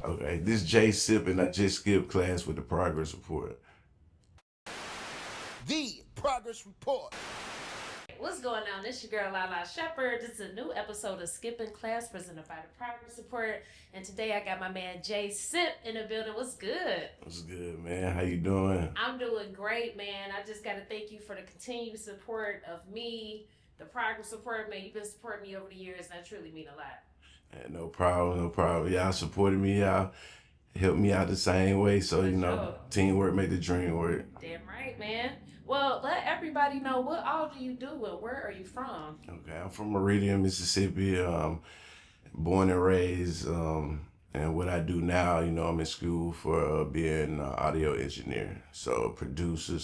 Okay, this J Sipp and I just skipped class with the progress report. The progress report. What's going on? It's your girl Lalaa Shepard. This is a new episode of Skipping Class presented by the Progress Report. And today I got my man J Sipp in the building. What's good? What's good, man? How you doing? I'm doing great, man. I just got to thank you for the continued support of me, the Progress Report, man. You've been supporting me over the years, and that truly means a lot. No problem, no problem. Y'all supported me, y'all helped me out the same way. So, teamwork make the dream work. Damn right, man. Well, let everybody know, what all do you do and where are you from? Okay, I'm from Meridian, Mississippi. Born and raised. And what I do now, I'm in school for being an audio engineer. So producer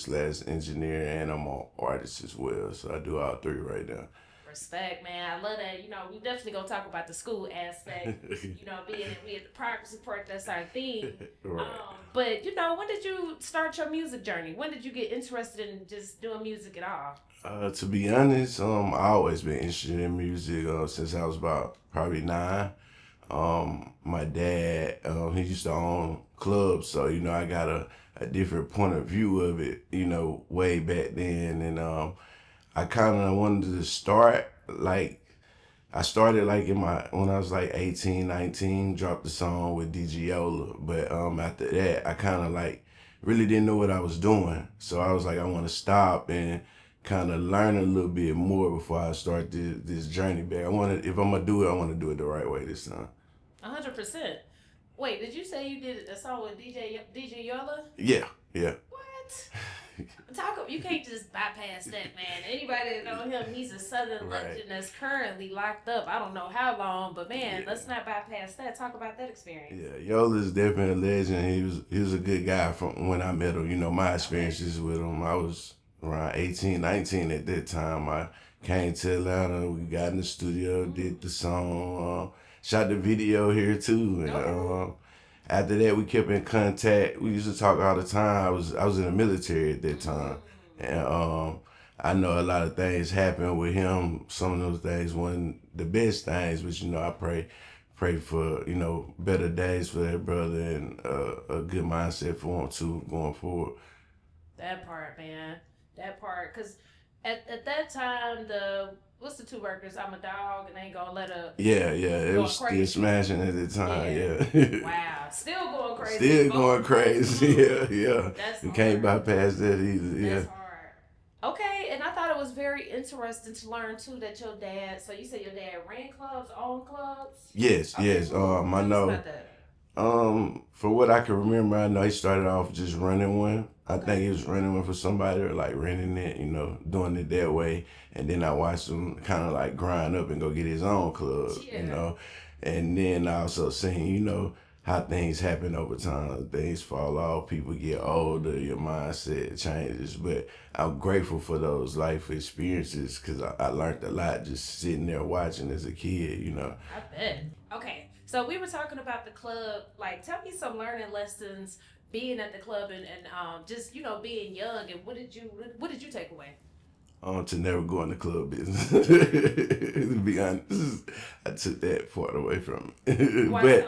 / engineer, and I'm an artist as well. So I do all three right now. Respect, man. I love that. We definitely gonna talk about the school aspect. Being that we at the Progress Report, that's our thing. Right. But when did you start your music journey? When did you get interested in just doing music at all? To be honest, I always been interested in music since I was about probably 9. My dad, he used to own clubs, so I got a different point of view of it, way back then, and I kind of wanted to start I started when I was 18, 19, dropped the song with DG Yola, but after that I kind of really didn't know what I was doing, so I was I want to stop and kind of learn a little bit more before I start this journey back. If I'm gonna do it, I want to do it the right way this time. 100%. Wait, did you say you did a song with DG Yola? Yeah. What? You can't just bypass that, man. Anybody that know him, he's a Southern legend that's currently locked up. I don't know how long, but man, let's not bypass that. Talk about that experience. Yeah, Yola's definitely a legend. He was a good guy from when I met him. My experiences with him, I was around 18, 19 at that time. I came to Atlanta. We got in the studio, did the song, shot the video here too. And, after that, we kept in contact. We used to talk all the time. I was in the military at that time, and I know a lot of things happened with him. Some of those things weren't the best things, but I pray for better days for that brother and a good mindset for him too going forward. That part, man. That part, because at that time, what's the two workers? I'm a dog and I ain't gonna let a... Yeah, it was crazy. Still smashing at the time, yeah. Wow, still going crazy. Still going crazy, yeah. That's you hard. Can't bypass that either, yeah. That's hard. Okay, and I thought it was very interesting to learn too that your dad, so you said your dad ran clubs, owned clubs? Yes. I know. About that. For what I can remember, I know he started off just running one. I think he was running one for somebody or renting it, doing it that way. And then I watched him kind of grind up and go get his own club, And then I also seen, how things happen over time. Things fall off, people get older, your mindset changes. But I'm grateful for those life experiences because I learned a lot just sitting there watching as a kid, I bet. Okay, so we were talking about the club. Tell me some learning lessons being at the club and just being young, and what did you take away? To never go in the club business. To be honest, I took that part away from it. Why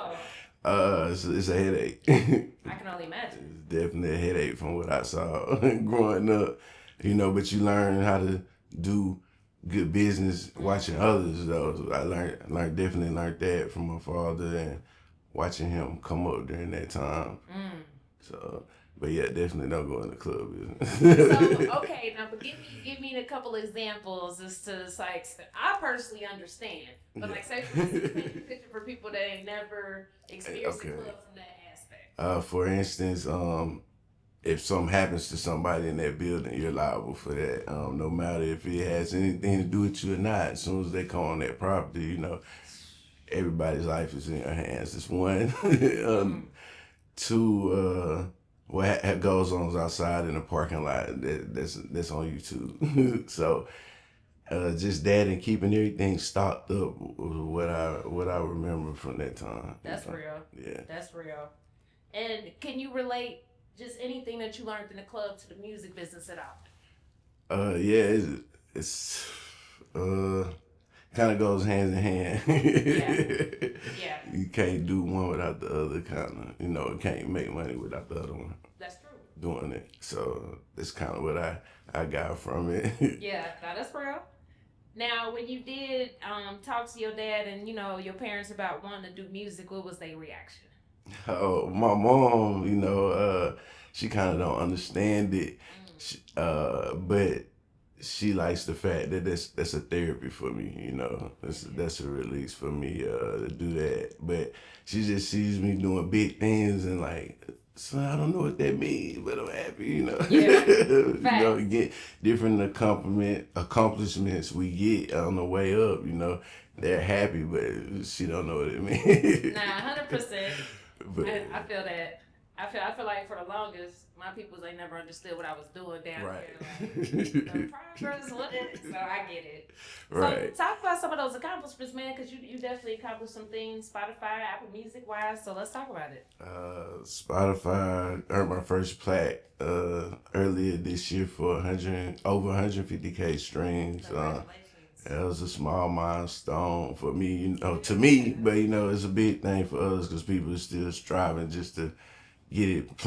so? It's a headache. I can only imagine. It's definitely a headache from what I saw growing up, but you learn how to do good business watching others though. I definitely learned that from my father and watching him come up during that time. So, but yeah, definitely don't go in the club business. So, okay, now but give me a couple examples as to I personally understand, but say for instance, paint a picture for people that ain't never experienced the club from that aspect. For instance, if something happens to somebody in that building, you're liable for that. No matter if it has anything to do with you or not. As soon as they come on that property, everybody's life is in your hands. It's one. Two, what goes on outside in the parking lot, that's on you too. So just that and keeping everything stocked up was what I remember from that time. That's real. Yeah. That's real. And can you relate just anything that you learned in the club to the music business at all? Yeah, it's kind of goes hand in hand. Yeah. You can't do one without the other, kind of. You know, can't make money without the other one. That's true. Doing it. So that's kind of what I got from it. Yeah, no, that's real. Now, when you did talk to your dad and, you know, your parents about wanting to do music, what was their reaction? Oh, my mom, you know, she kind of don't understand it, but she likes the fact that that's a therapy for me, you know. That's a release for me to do that. But she just sees me doing big things and like, so I don't know what that means, but I'm happy, you know. Yeah. You know, get different accomplishments we get on the way up, you know. They're happy, but she don't know what it means. Nah, 100%. But I feel that. I feel like for the longest, my peoples ain't never understood what I was doing down right. there. Like, the progress with it, so I get it. Right. So talk about some of those accomplishments, man, because you definitely accomplished some things, Spotify, Apple Music wise. So let's talk about it. Spotify earned my first plaque earlier this year for over 150K streams. That was a small milestone for me, you know, to me, but you know, it's a big thing for us because people are still striving just to get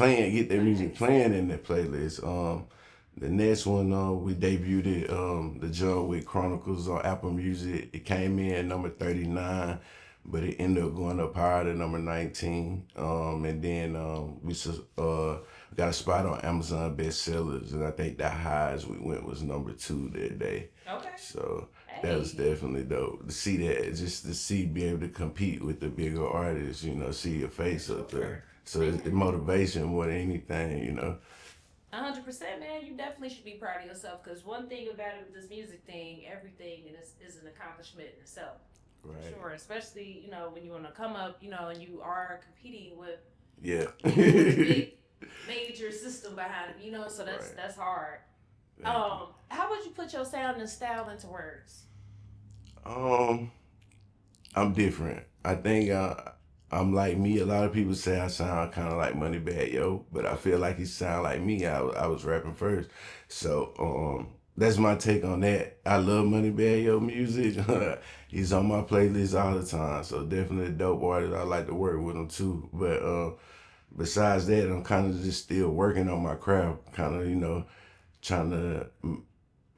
their music playing in their playlist. The next one, we debuted it, the John Wick Chronicles on Apple Music. It came in at number 39, but it ended up going up higher to number 19. And then we got a spot on Amazon bestsellers, and I think the highest we went was number 2 that day. Okay. So that was definitely dope to see that, just to be able to compete with the bigger artists, you know, see your face up there. So it's motivation more than anything, you know. 100%, man. You definitely should be proud of yourself because one thing about it with this music thing, everything is an accomplishment in itself. Right. Sure, especially, you know, when you want to come up, you know, and you are competing with big major system behind it, you know, so that's hard. How would you put your sound and style into words? I'm different. I think I'm like me. A lot of people say I sound kind of like MoneyBagg Yo, but I feel like he sound like me. I was rapping first, so that's my take on that. I love MoneyBagg Yo music. He's on my playlist all the time, so definitely a dope artist. I like to work with him too. But besides that, I'm kind of just still working on my craft, kind of, you know, trying to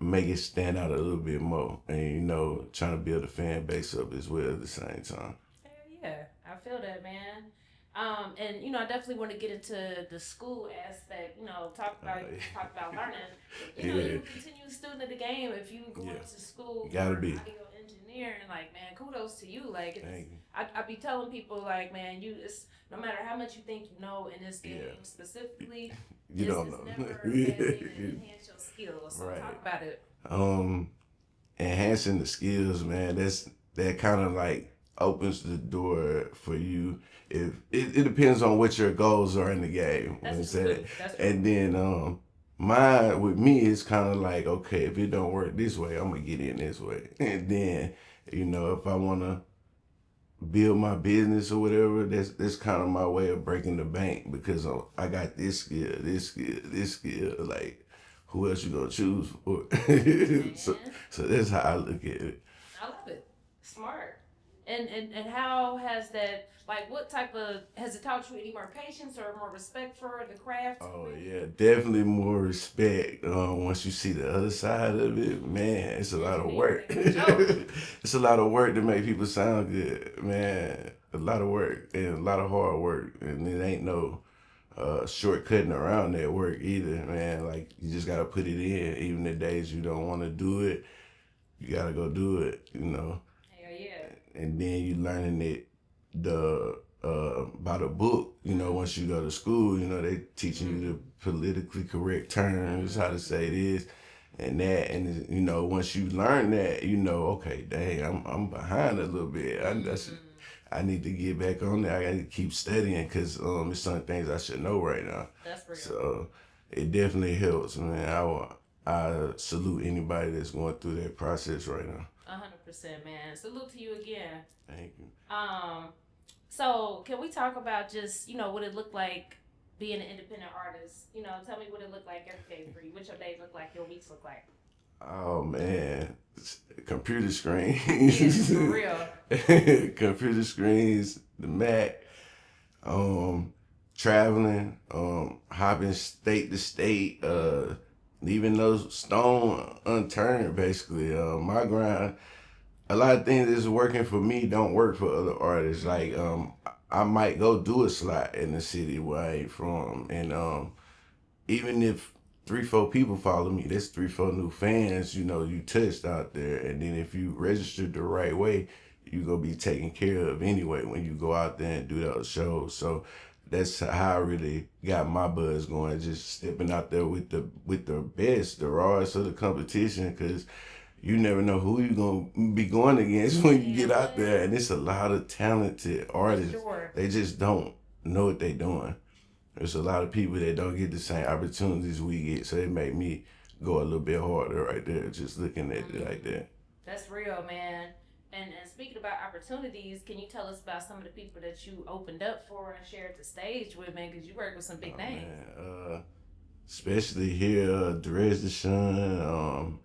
make it stand out a little bit more, and you know, trying to build a fan base up as well at the same time. Hell yeah, I feel that, man. And you know, I definitely want to get into the school aspect. You know, talk about learning. You know, you continue student of the game. If you go to school for audio engineering, like, man, kudos to you. Like, I be telling people, like, man, it's no matter how much you think you know in this game specifically, you don't know. Never a bad thing to enhance your skills. So talk about it. Enhancing the skills, man. That kind of like opens the door for you. If it depends on what your goals are in the game. That's true. And then mine with me is kind of like, okay, if it don't work this way, I'm gonna get in this way. And then, you know, if I wanna build my business or whatever, that's kind of my way of breaking the bank, because I got this skill. Like, who else you gonna choose for? so that's how I look at it. I love it. Smart. And how has that, like, what type of, has it taught you any more patience or more respect for the craft? Oh yeah, definitely more respect. Once you see the other side of it, man, it's a lot of work. It's a lot of work to make people sound good, man. A lot of work and a lot of hard work, and it ain't no shortcutting around that work either, man. Like, you just gotta put it in. Even the days you don't want to do it, you gotta go do it, you know. Hell yeah. And then you learning it by the book, you know. Once you go to school, you know, they teaching you the politically correct terms, how to say this and that, and you know, once you learn that, you know, okay, dang, I'm behind a little bit. I need to get back on there. I got to keep studying because it's some things I should know right now. That's real. So it definitely helps, man. I salute anybody that's going through that process right now. 100%, man. Salute to you again. Thank you. So can we talk about just, you know, what it looked like being an independent artist? You know, tell me what it looked like every day for you. What your days look like, your weeks look like. Oh man, computer screens. Yeah, for real. Computer screens, the Mac, traveling, hopping state to state, leaving those stone unturned. Basically, my grind. A lot of things that's working for me don't work for other artists. Like, I might go do a slot in the city where I ain't from, and even if 3-4 people follow me, that's 3-4 new fans, you know, you touched out there. And then if you registered the right way, you gonna be taken care of anyway when you go out there and do those shows. So that's how I really got my buzz going, just stepping out there with the best, the rawest of the competition, because you never know who you're gonna be going against when you get out there. And it's a lot of talented artists. Sure. They just don't know what they're doing. There's a lot of people that don't get the same opportunities we get, so it made me go a little bit harder right there, just looking at it like that. That's real, man. And speaking about opportunities, can you tell us about some of the people that you opened up for and shared the stage with, man? Because you work with some big names. Man, especially here, Derez Deshon,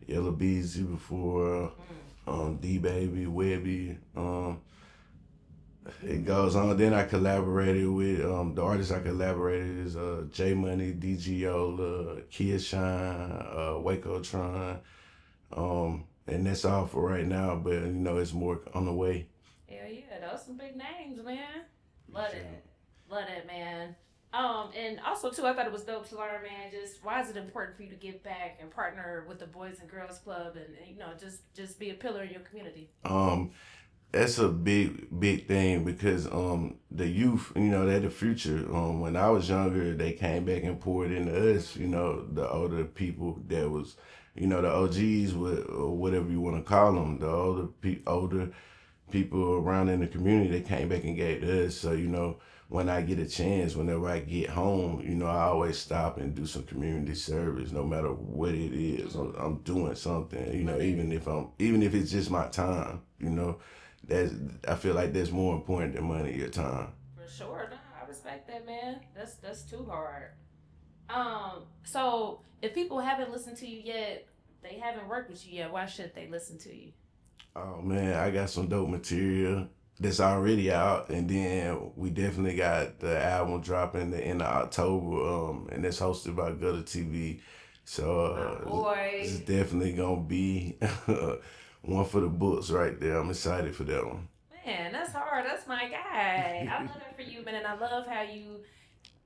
Yellow Beezy before, D-Baby, Webbie, it goes on. Then I collaborated with the artists I collaborated is J Money, DG Yola, Kia Shine, Waco Tron, and that's all for right now. But you know, it's more on the way. Hell yeah, those some big names, man. Love that, man. And also too, I thought it was dope to learn, man. Just why is it important for you to give back and partner with the Boys and Girls Club, and you know, just be a pillar in your community. That's a big thing because the youth, you know, they're the future. When I was younger, they came back and poured into us, you know, the older people that was, you know, the OGs, or whatever you want to call them, the older people around in the community, they came back and gave to us. So, you know, when I get a chance, whenever I get home, you know, I always stop and do some community service, no matter what it is. I'm doing something, you know, even if it's just my time, you know. I feel like that's more important than money, your time. For sure, no, I respect that, man. That's too hard. So if people haven't listened to you yet, they haven't worked with you yet, why should they listen to you? Oh man, I got some dope material that's already out, and then we definitely got the album dropping the end of October, and that's hosted by Gutta TV. So it's definitely gonna be one for the books right there. I'm excited for that one. Man, that's hard. That's my guy. I love that for you, man, and I love how you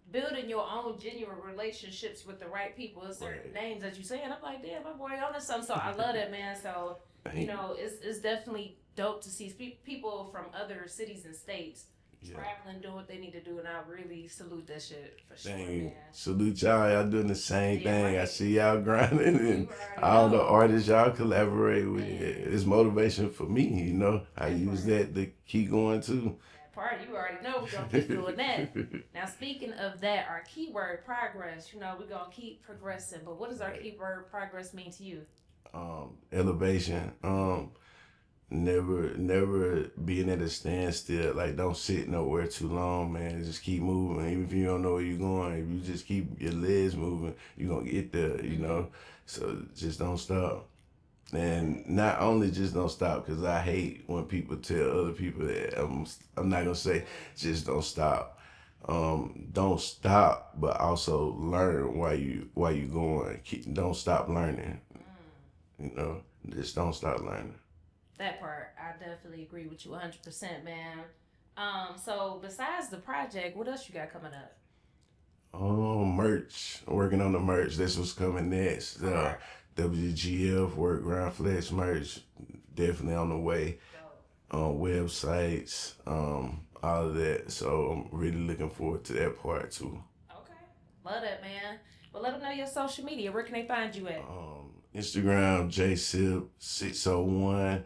building your own genuine relationships with the right people. It's certain names that you say, and I'm like, damn, my boy on to something. So I love that, man. So you know, it's definitely dope to see people from other cities and states traveling, doing what they need to do, and I really salute that shit for sure, man. Salute y'all doing the same thing. Right. I see y'all grinding, and all the artists y'all collaborate with. It's motivation for me, you know. I use that to keep going too. That part, you already know we're gonna keep doing that. Now, speaking of that, our keyword progress, you know, we're gonna keep progressing, but what does our keyword progress mean to you? Elevation. Never being at a standstill. Like, don't sit nowhere too long, man. Just keep moving. Even if you don't know where you're going, if you just keep your legs moving, you're gonna get there, you know. So just don't stop. And not only just don't stop, because I hate when people tell other people that. I'm not gonna say just don't stop. Don't stop, but also learn while you going. Don't stop learning. You know, just don't stop learning. That part, I definitely agree with you 100%, man. So besides the project, what else you got coming up? Merch. I'm working on the merch. That's what's coming next. WGF, Work Ground Flex merch, definitely on the way. Websites, all of that. So I'm really looking forward to that part too. Okay, love that, man. Well, let them know your social media. Where can they find you at? Instagram, J Sipp 601.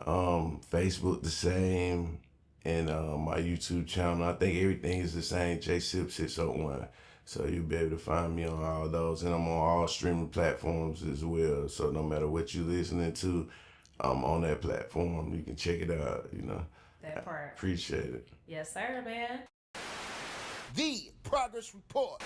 Facebook the same, and my YouTube channel, I think everything is the same, J Sipp 601. So you'll be able to find me on all those, and I'm on all streaming platforms as well. So no matter what you're listening to, I'm on that platform. You can check it out, you know. That part. Appreciate it. Yes, sir, man. The Progress Report.